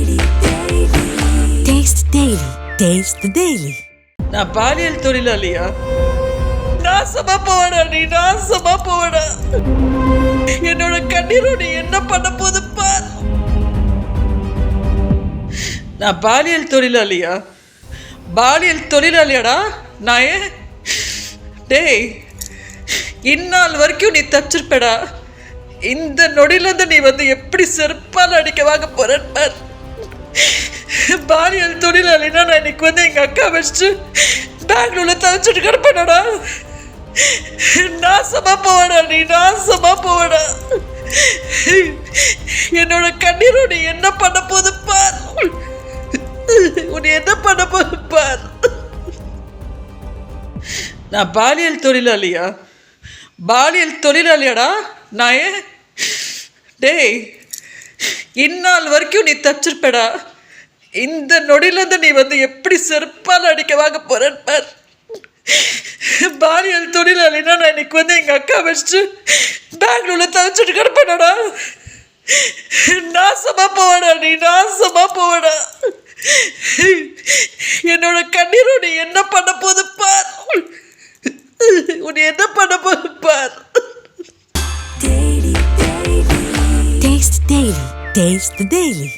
Taste Daily. Taste the Daily. நான் பாலியல் தொழிலாளியா? நாசமா போவடா நீ, நாசமா போவடா. என்னோட கண்ணீரோட என்ன பண்ண போது பார். நான் பாலியல் தொழிலாளியா? பாலியல் தொழிலாளியாடா நான்? டேய், இந்நாள் வரைக்கும் நீ தச்சிருப்படா. இந்த நொடியிலேருந்து நீ எப்படி செருப்பால் அடிக்க வாங்க போறேன்னு பார். பாலியல் தொழிலாளினா நான் இன்னைக்கு எங்கள் அக்கா வச்சுட்டு பெங்களூரில் தவிச்சிட்டு கிடப்பேனடா. நாசமா போவடா நீ, நாசமா போவடா. என்னோட கண்ணீரோட என்ன பண்ண போது பார். உன்னை என்ன பண்ண போது பார். நான் பாலியல் தொழிலாளியா? பாலியல் தொழிலாளியாடா நான்? டேய், இந்நாள் வரைக்கும் நீ தச்சிருப்படா. இந்த நொடியிலேருந்து நீ எப்படி செருப்பால் அடிக்க வாங்க போறேன்னு பார். பாலியல் தொழிலாளினா நான் இன்னைக்கு எங்கள் அக்கா வச்சுட்டு பெங்களூரில் தவிச்சிட்டு கிடப்பேனடா. நாசமா போவடா நீ, நாசமா போவடா. என்னோட கண்ணீரோட என்ன பண்ண போது பார். உன்னை என்ன பண்ண போது பார். Taste Daily. Taste the Daily.